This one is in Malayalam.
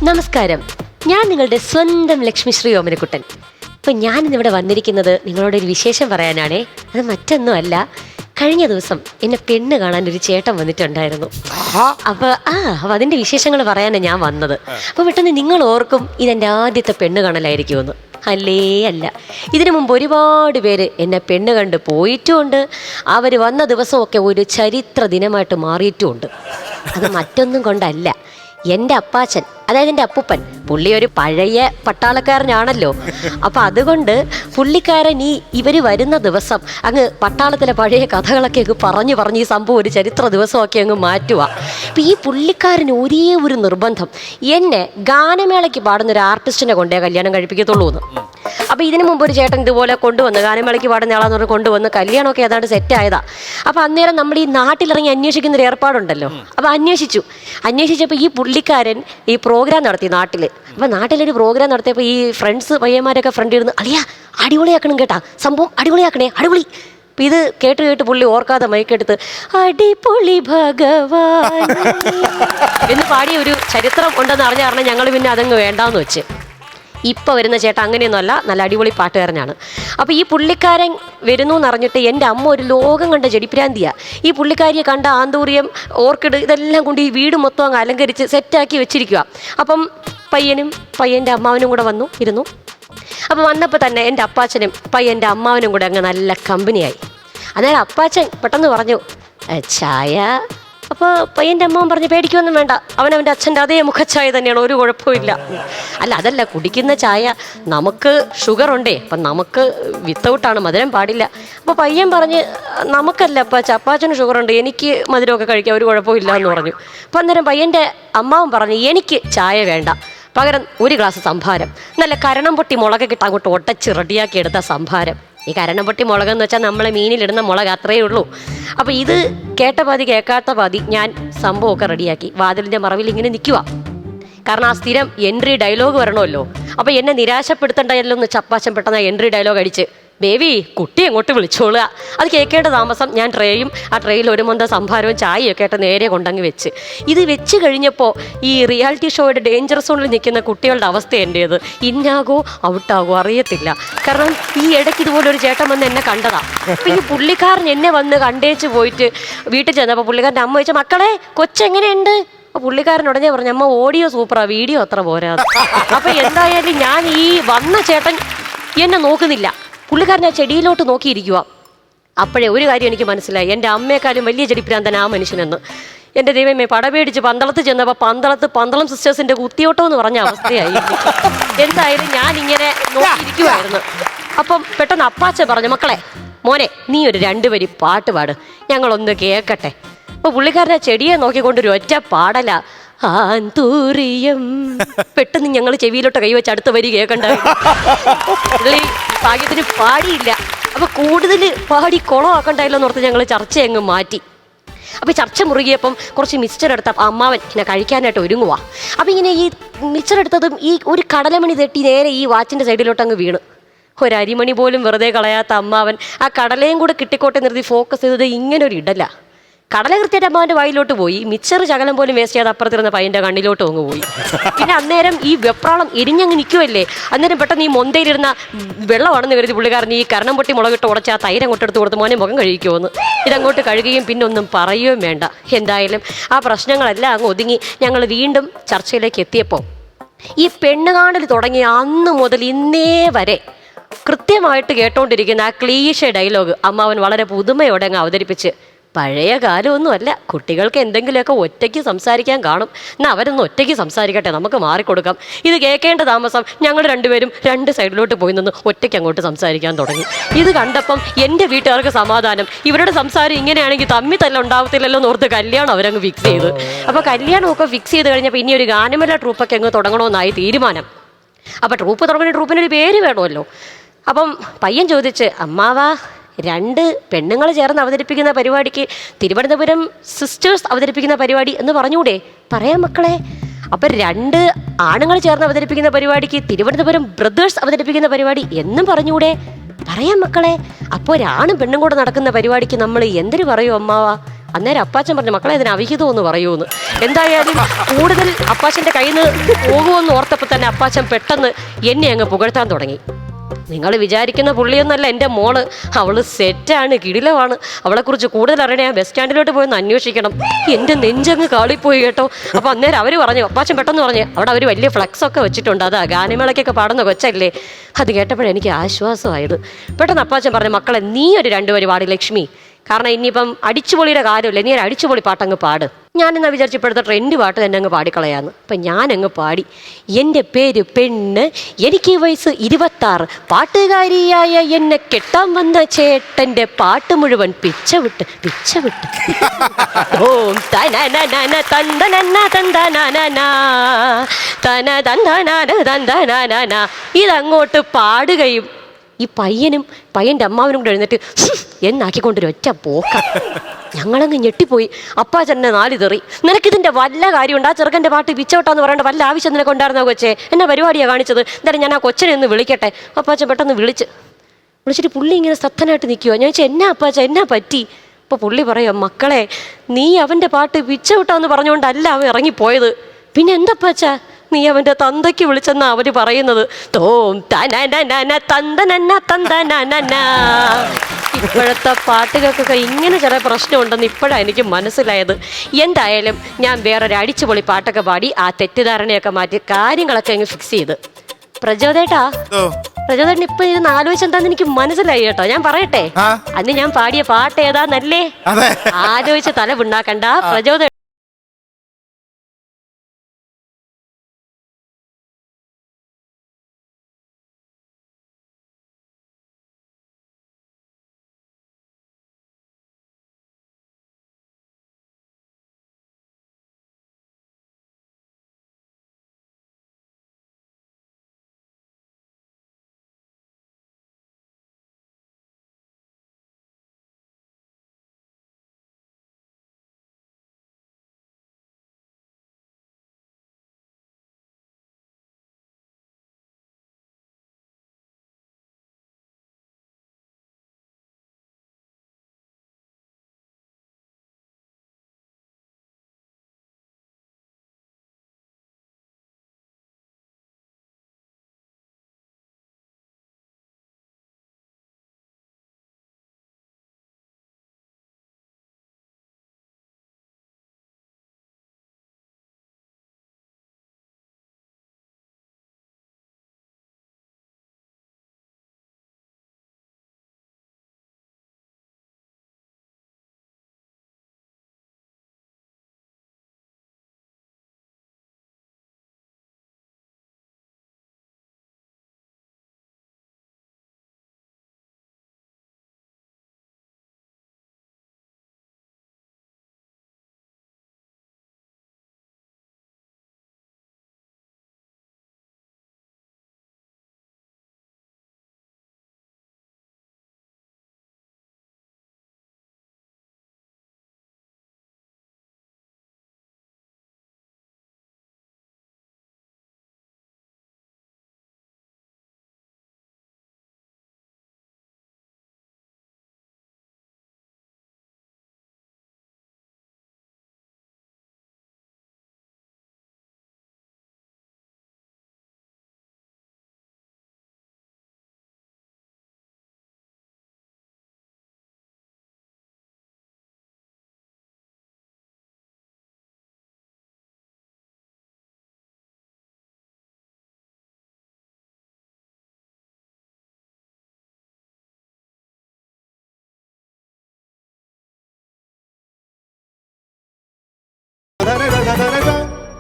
നമസ്കാരം, ഞാൻ നിങ്ങളുടെ സ്വന്തം ലക്ഷ്മിശ്രീ ഓമനക്കുട്ടൻ. ഇപ്പം ഞാനിന്നിവിടെ വന്നിരിക്കുന്നത് നിങ്ങളോടൊരു വിശേഷം പറയാനാണേ. അത് മറ്റൊന്നുമല്ല, കഴിഞ്ഞ ദിവസം എന്നെ പെണ്ണ് കാണാൻ ഒരു ചേട്ടൻ വന്നിട്ടുണ്ടായിരുന്നു. അപ്പോൾ അതിൻ്റെ വിശേഷങ്ങൾ പറയാനാണ് ഞാൻ വന്നത്. അപ്പോൾ പെട്ടെന്ന് നിങ്ങൾ ഓർക്കും ഇതെൻ്റെ ആദ്യത്തെ പെണ്ണ് കാണലായിരിക്കുമെന്ന്. അല്ലേ അല്ല, ഇതിനു മുമ്പ് ഒരുപാട് പേര് എന്നെ പെണ്ണ് കണ്ട് പോയിട്ടുമുണ്ട്. അവർ വന്ന ദിവസമൊക്കെ ഒരു ചരിത്ര ദിനമായിട്ട് മാറിയിട്ടുമുണ്ട്. അത് മറ്റൊന്നും കൊണ്ടല്ല, എൻ്റെ അപ്പാച്ചൻ, അതായത് എൻ്റെ അപ്പൂപ്പൻ, പുള്ളി ഒരു പഴയ പട്ടാളക്കാരനാണല്ലോ. അപ്പം അതുകൊണ്ട് പുള്ളിക്കാരൻ ഇവർ വരുന്ന ദിവസം അങ്ങ് പട്ടാളത്തിലെ പഴയ കഥകളൊക്കെ അങ്ങ് പറഞ്ഞ് ഈ സംഭവം ഒരു ചരിത്ര ദിവസമൊക്കെ അങ്ങ് മാറ്റുക. അപ്പം ഈ പുള്ളിക്കാരന് ഒരേ ഒരു നിർബന്ധം, എന്നെ ഗാനമേളയ്ക്ക് പാടുന്ന ഒരു ആർട്ടിസ്റ്റിനെ കൊണ്ടേ കല്യാണം കഴിപ്പിക്കത്തുള്ളൂ എന്ന്. അപ്പോൾ ഇതിനു മുമ്പ് ഒരു ചേട്ടൻ ഇതുപോലെ കൊണ്ടുവന്ന് ഗാനമേളയ്ക്ക് പാടുന്ന ആളാന്ന് പറഞ്ഞ് കൊണ്ടുവന്ന് കല്യാണമൊക്കെ ഏതാണ്ട് സെറ്റായതാ. അപ്പോൾ അന്നേരം നമ്മൾ ഈ നാട്ടിലിറങ്ങി അന്വേഷിക്കുന്നൊരു ഏർപ്പാടുണ്ടല്ലോ. അപ്പോൾ അന്വേഷിച്ചപ്പോൾ ഈ പുള്ളിക്കാരൻ ഈ പ്രോഗ്രാം നടത്തി നാട്ടിൽ. അപ്പോൾ നാട്ടിലൊരു പ്രോഗ്രാം നടത്തിയപ്പോൾ ഈ ഫ്രണ്ട്സ് പയ്യന്മാരൊക്കെ ഫ്രണ്ട് ഇരുന്ന്, അളിയാ അടിപൊളിയാക്കണം കേട്ടാ, സംഭവം അടിപൊളിയാക്കണേ, അടിപൊളി. അപ്പം ഇത് കേട്ട് പുള്ളി ഓർക്കാതെ മൈക്കെടുത്ത് അടിപൊളി ഭഗവാൻ എന്ന് പാടിയ ഒരു ചരിത്രം ഉണ്ടെന്ന് അറിഞ്ഞാൽ ഞങ്ങൾ പിന്നെ അതങ്ങ് വേണ്ടാന്ന് വെച്ച്. ഇപ്പോൾ വരുന്ന ചേട്ടൻ അങ്ങനെയൊന്നുമല്ല, നല്ല അടിപൊളി പാട്ടുകാരനാണ്. അപ്പോൾ ഈ പുള്ളിക്കാരൻ വരുന്നു എന്നറിഞ്ഞിട്ട് എൻ്റെ അമ്മ ഒരു ലോകം കണ്ട ചെടിപ്രാന്തിയാണ്. ഈ പുള്ളിക്കാരിയെ കണ്ട ആന്തൂറിയം, ഓർക്കിഡ് ഇതെല്ലാം കൊണ്ട് ഈ വീട് മൊത്തം അങ്ങ് അലങ്കരിച്ച് സെറ്റാക്കി വെച്ചിരിക്കുക. അപ്പം പയ്യൻ്റെ അമ്മാവനും കൂടെ ഇരുന്നു. അപ്പോൾ വന്നപ്പോൾ തന്നെ എൻ്റെ അപ്പാച്ചനും പയ്യൻ്റെ അമ്മാവനും കൂടെ അങ്ങ് നല്ല കമ്പനിയായി. അന്നേരം അപ്പാച്ചൻ പെട്ടെന്ന് പറഞ്ഞു, ചായ. അപ്പോൾ പയ്യൻ്റെ അമ്മാവൻ പറഞ്ഞു, പേടിക്കൊന്നും വേണ്ട, അവൻ്റെ അച്ഛൻ്റെ അതേ മുഖച്ചായ തന്നെയാണ്, ഒരു കുഴപ്പമില്ല. അല്ല, അതല്ല, കുടിക്കുന്ന ചായ നമുക്ക് ഷുഗർ ഉണ്ടേ, അപ്പം നമുക്ക് വിത്തൗട്ടാണ്, മധുരം പാടില്ല. അപ്പോൾ പയ്യൻ പറഞ്ഞ്, നമുക്കല്ല അപ്പാച്ചന് ഷുഗർ ഉണ്ട്, എനിക്ക് മധുരമൊക്കെ കഴിക്കാം, ഒരു കുഴപ്പമില്ല എന്ന് പറഞ്ഞു. അപ്പം അന്നേരം പയ്യൻ്റെ അമ്മാവൻ പറഞ്ഞു, എനിക്ക് ചായ വേണ്ട, പകരം ഒരു ഗ്ലാസ് സംഭാരം, നല്ല കരണം പൊട്ടി മുളകൊക്കെ ഇട്ട് അങ്ങോട്ട് ഒട്ടച്ച് റെഡിയാക്കി എടുത്ത സംഭാരം. ഈ കരണം പൊട്ടി മുളകെന്ന് വെച്ചാൽ നമ്മളെ മീനിലിടുന്ന മുളക്, അത്രയേ ഉള്ളൂ. അപ്പോൾ ഇത് കേട്ട പാതി കേൾക്കാത്ത പാതി ഞാൻ സംഭവമൊക്കെ റെഡിയാക്കി വാതിലിൻ്റെ മറവിൽ ഇങ്ങനെ നിൽക്കുക. കാരണം ആ സ്ഥിരം എൻട്രി ഡയലോഗ് വരണമല്ലോ. അപ്പോൾ എന്നെ നിരാശപ്പെടുത്തണ്ടല്ലോ എന്ന് ചപ്പാച്ചൻ പെട്ടെന്ന് എൻട്രി ഡയലോഗ് അടിച്ച്, ബേബി കുട്ടി എങ്ങോട്ട് വിളിച്ചോളുക. അത് കേൾക്കേണ്ട താമസം ഞാൻ ആ ട്രേയിൽ ഒരു മൊന്ത സംഭാരവും ചായയൊക്കെ ആയിട്ട് നേരെ കൊണ്ടങ്ങ് വെച്ച്. ഇത് വെച്ച് കഴിഞ്ഞപ്പോൾ ഈ റിയാലിറ്റി ഷോയുടെ ഡേഞ്ചർ സോണിൽ നിൽക്കുന്ന കുട്ടികളുടെ അവസ്ഥ എൻ്റേത്, ഇന്നാകോ ഔട്ടാകോ അറിയത്തില്ല. കാരണം ഈ ഇടയ്ക്ക് ഇതുപോലെ ഒരു ചേട്ടൻ വന്ന് എന്നെ കണ്ടതാ. അപ്പം ഈ പുള്ളിക്കാരൻ എന്നെ വന്ന് കണ്ടേച്ച് പോയിട്ട് വീട്ടിൽ ചെന്നപ്പോൾ പുള്ളിക്കാരൻ്റെ അമ്മ ചോദിച്ചാൽ, മക്കളെ കൊച്ചെങ്ങനെയുണ്ട്? അപ്പോൾ പുള്ളിക്കാരൻ ഉടനെ പറഞ്ഞു, അമ്മ ഓഡിയോ സൂപ്പറാ, വീഡിയോ അത്ര പോരാ. അപ്പം എന്തായാലും ഞാൻ ഈ വന്ന ചേട്ടൻ എന്നെ നോക്കുന്നില്ല, പുള്ളിക്കാരൻ ആ ചെടിയിലോട്ട് നോക്കിയിരിക്കുക. അപ്പോഴേ ഒരു കാര്യം എനിക്ക് മനസ്സിലായി, എൻ്റെ അമ്മയെക്കാളും വലിയ ചെടിപ്രാന്തൻ ആ മനുഷ്യനെന്ന്. എൻ്റെ ദൈവമേ, പടപേടിച്ച് പന്തളത്ത് ചെന്നപ്പോൾ പന്തളം സിസ്റ്റേഴ്സിൻ്റെ കുത്തിയോട്ടം എന്ന് പറഞ്ഞ അവസ്ഥയായി. എന്തായാലും ഞാൻ ഇങ്ങനെ നോക്കിയിരിക്കുമായിരുന്നു. അപ്പം പെട്ടെന്ന് അപ്പാച്ച പറഞ്ഞു, മക്കളെ മോനെ നീ ഒരു 2 വരി പാട്ട് പാട്, ഞങ്ങളൊന്ന് കേൾക്കട്ടെ. അപ്പോൾ പുള്ളിക്കാരൻ ആ ചെടിയെ നോക്കിക്കൊണ്ടൊരു ഒറ്റ പാടല, ആന്തൂറിയം. പെട്ടെന്ന് ഞങ്ങൾ ചെവിയിലോട്ട് കൈവച്ച് അടുത്ത വരി കേൾക്കണ്ടായിരുന്നു. ഭാഗ്യത്തിന് പാടിയില്ല. അപ്പൊ കൂടുതൽ പാടി കുളമാക്കണ്ടായല്ലോ എന്ന് ഓർത്ത് ഞങ്ങൾ ചർച്ച അങ്ങ് മാറ്റി. അപ്പോൾ ചർച്ച മുറുകിയപ്പം കുറച്ച് മിക്സ്ചർ എടുത്ത അമ്മാവൻ ഇങ്ങനെ കഴിക്കാനായിട്ട് ഒരുങ്ങുക. അപ്പം ഇങ്ങനെ ഈ മിക്സ്ചർ എടുത്തതും ഈ ഒരു കടലമണി തട്ടി നേരെ ഈ വാച്ചിൻ്റെ സൈഡിലോട്ട് അങ്ങ് വീണ്. ഒരു അരിമണി പോലും വെറുതെ കളയാത്ത അമ്മാവൻ ആ കടലയും കൂടെ കിട്ടിക്കോട്ടെ നിർത്തി ഫോക്കസ് ചെയ്തത് ഇങ്ങനൊരു ഇടല. കടല കൃത്യമായിട്ട് അമ്മാവൻ്റെ വായിലോട്ട് പോയി, മിക്സർ ശകലം പോലും വേസ്റ്റ് ചെയ്യാതെ അപ്പുറത്തിരുന്ന പയ്യൻ്റെ കണ്ണിലോട്ട് അങ്ങ് പോയി. പിന്നെ അന്നേരം ഈ വെപ്രാളം എരിഞ്ഞങ്ങ് നിൽക്കുമല്ലേ, അന്നേരം പെട്ടെന്ന് ഈ മൊന്തയിലിരുന്ന വെള്ളമാണെന്ന് കരുതി പുള്ളിക്കാരൻ ഈ കരണം പൊട്ടി മുളകിട്ട് ഉടച്ച് ആ തൈര് അങ്ങോട്ട് എടുത്ത് കൊടുത്ത്, മോനെ മുഖം കഴുകിക്കുമെന്ന്. ഇതങ്ങോട്ട് കഴുകുകയും പിന്നെ ഒന്നും പറയുകയും വേണ്ട. എന്തായാലും ആ പ്രശ്നങ്ങളെല്ലാം അങ്ങ് ഒതുങ്ങി ഞങ്ങൾ വീണ്ടും ചർച്ചയിലേക്ക് എത്തിയപ്പോൾ ഈ പെണ്ണ് കാണൽ തുടങ്ങിയ അന്ന് മുതൽ ഇന്നേ വരെ കൃത്യമായിട്ട് കേട്ടോണ്ടിരിക്കുന്ന ആ ക്ലീശ ഡയലോഗ് അമ്മാവൻ വളരെ പുതുമയോടെ അങ്ങ് അവതരിപ്പിച്ച്, പഴയ കാലമൊന്നുമല്ല, കുട്ടികൾക്ക് എന്തെങ്കിലുമൊക്കെ ഒറ്റയ്ക്ക് സംസാരിക്കാൻ കാണും, എന്നാൽ അവരൊന്ന് ഒറ്റയ്ക്ക് സംസാരിക്കട്ടെ, നമുക്ക് മാറിക്കൊടുക്കാം. ഇത് കേൾക്കേണ്ട താമസം ഞങ്ങൾ രണ്ടുപേരും 2 സൈഡിലോട്ട് പോയി നിന്ന് ഒറ്റയ്ക്ക് അങ്ങോട്ട് സംസാരിക്കാൻ തുടങ്ങി. ഇത് കണ്ടപ്പം എൻ്റെ വീട്ടുകാർക്ക് സമാധാനം, ഇവരുടെ സംസാരം ഇങ്ങനെയാണെങ്കിൽ തമ്മിൽ തന്നെ ഉണ്ടാവത്തില്ലല്ലോ എന്നോർത്ത് കല്യാണം അവരങ്ങ് ഫിക്സ് ചെയ്ത്. അപ്പോൾ കല്യാണമൊക്കെ ഫിക്സ് ചെയ്ത് കഴിഞ്ഞപ്പോൾ ഇനി ഒരു ഗാനമേള ട്രൂപ്പൊക്കെ അങ്ങ് തുടങ്ങണമെന്നായി തീരുമാനം. അപ്പോൾ ട്രൂപ്പിനൊരു പേര് വേണമല്ലോ. അപ്പം പയ്യൻ ചോദിച്ച്, അമ്മാവാ 2 പെണ്ണുങ്ങൾ ചേർന്ന് അവതരിപ്പിക്കുന്ന പരിപാടിക്ക് തിരുവനന്തപുരം സിസ്റ്റേഴ്സ് അവതരിപ്പിക്കുന്ന പരിപാടി എന്ന് പറഞ്ഞൂടെ? പറയാം മക്കളെ. അപ്പം 2 ആണുങ്ങൾ ചേർന്ന് അവതരിപ്പിക്കുന്ന പരിപാടിക്ക് തിരുവനന്തപുരം ബ്രദേഴ്സ് അവതരിപ്പിക്കുന്ന പരിപാടി എന്നും പറഞ്ഞൂടെ? പറയാം മക്കളെ. അപ്പോൾ ഒരാണും പെണ്ണും കൂടെ നടക്കുന്ന പരിപാടിക്ക് നമ്മൾ എന്തിനു പറയൂ അമ്മാവാ? അന്നേരം അപ്പാച്ചൻ പറഞ്ഞു, മക്കളെ ഇതിന് അവിഹിതം എന്ന് പറയൂന്ന്. എന്തായാലും കൂടുതൽ അപ്പാച്ചൻ്റെ കയ്യിൽ നിന്ന് പോകുമെന്ന് ഓർത്തപ്പോൾ തന്നെ അപ്പാച്ചൻ പെട്ടെന്ന് എന്നെ അങ്ങ് പുകഴ്ത്താൻ തുടങ്ങി. നിങ്ങൾ വിചാരിക്കുന്ന പുള്ളിയൊന്നല്ല എൻ്റെ മോള്, അവള് സെറ്റാണ്, കിടിലമാണ്. അവളെക്കുറിച്ച് കൂടുതൽ അറിയണേ ബസ് സ്റ്റാൻഡിലോട്ട് പോയെന്ന് അന്വേഷിക്കണം. എൻ്റെ നെഞ്ചങ്ങ് കാളിപ്പോയി കേട്ടോ. അപ്പോൾ അന്നേരം അവർ പറഞ്ഞു, അപ്പാച്ചൻ പെട്ടെന്ന് പറഞ്ഞു, അവിടെ അവർ വലിയ ഫ്ലക്സ് ഒക്കെ വെച്ചിട്ടുണ്ട്, അതാ ഗാനമേളയ്ക്കൊക്കെ പാടുന്ന കൊച്ചല്ലേ. അത് കേട്ടപ്പോഴേ എനിക്ക് ആശ്വാസമായത്. പെട്ടെന്ന് അപ്പാച്ചൻ പറഞ്ഞു, മക്കളെ നീ ഒരു 2 വരി പാടി ലക്ഷ്മി, കാരണം ഇനിയിപ്പം അടിച്ചുപൊളിയുടെ കാര്യമില്ല, നീ ഒരു അടിച്ചുപൊളി പാട്ടങ്ങ് പാട്. ഞാനെന്നാ വിചാരിച്ചപ്പോഴത്തെ ട്രെൻഡ് പാട്ട് തന്നെ അങ്ങ് പാടിക്കളയാന്ന്. അപ്പം ഞാനങ്ങ് പാടി. എൻ്റെ പേര് പെണ്ണ്, എനിക്ക് വയസ്സ് 26, പാട്ടുകാരിയായ എന്നെ കെട്ടാൻ വന്ന ചേട്ടൻ്റെ പാട്ട് മുഴുവൻ പിച്ച വിട്ട് ഓം തനനനന തന്തനന തന്തനന തന തന്തനന തന്തനന ഇതങ്ങോട്ട് പാടുകയും ഈ പയ്യൻ്റെ അമ്മാവനും കൂടെ എഴുന്നേറ്റ് എന്നാക്കിക്കൊണ്ടൊരു ഒറ്റ പോക്ക. ഞങ്ങളങ്ങ് ഞെട്ടിപ്പോയി. അപ്പാച്ചൻ്റെ 4 തെറി. നിനക്കിതിൻ്റെ വല്ല കാര്യമുണ്ട്? ആ ചെറുക്കൻ്റെ പാട്ട് പിച്ചോട്ടാന്ന് പറയേണ്ട വല്ല ആവശ്യം നിനക്ക് ഉണ്ടായിരുന്നോ കൊച്ചേ? എന്നാ പരിപാടിയാണ് കാണിച്ചത്? എന്തായാലും ഞാൻ ആ കൊച്ചനെ ഒന്ന് വിളിക്കട്ടെ. അപ്പാച്ചൻ പെട്ടെന്ന് വിളിച്ചിട്ട് പുള്ളി ഇങ്ങനെ സത്തനായിട്ട് നിൽക്കുവോ. ഞാൻ ചോദിച്ചാൽ എന്നാ അപ്പാച്ച, എന്നാ പറ്റി? അപ്പോൾ പുള്ളി പറയാം, മക്കളെ നീ അവൻ്റെ പാട്ട് പിച്ചോട്ടാന്ന് പറഞ്ഞുകൊണ്ടല്ല അവൻ ഇറങ്ങിപ്പോയത്. പിന്നെ എന്തപ്പാച്ച? നീ അവൻ്റെ തന്തയ്ക്ക് വിളിച്ചെന്നാ അവര് പറയുന്നത്. തോം തനനന തന്തനന തന്തനന. ഇപ്പോഴത്തെ പാട്ടുകൾക്കൊക്കെ ഇങ്ങനെ ചില പ്രശ്നമുണ്ടെന്ന് ഇപ്പോഴാണ് എനിക്ക് മനസ്സിലായത്. എന്തായാലും ഞാൻ വേറൊരു അടിച്ചുപൊളി പാട്ടൊക്കെ പാടി ആ തെറ്റിദ്ധാരണയൊക്കെ മാറ്റി കാര്യങ്ങളൊക്കെ അങ്ങ് ഫിക്സ് ചെയ്ത്. പ്രചോദേട്ടാ, പ്രചോദേട്ടൻ ഇപ്പൊ ഇരുന്ന് ആലോചിച്ചെന്താന്ന് എനിക്ക് മനസ്സിലായി കേട്ടോ. ഞാൻ പറയട്ടെ, അന്ന് ഞാൻ പാടിയ പാട്ട് ഏതാന്നല്ലേ? ആലോചിച്ച് തല പിണ്ണാക്കണ്ട. പ്രചോദ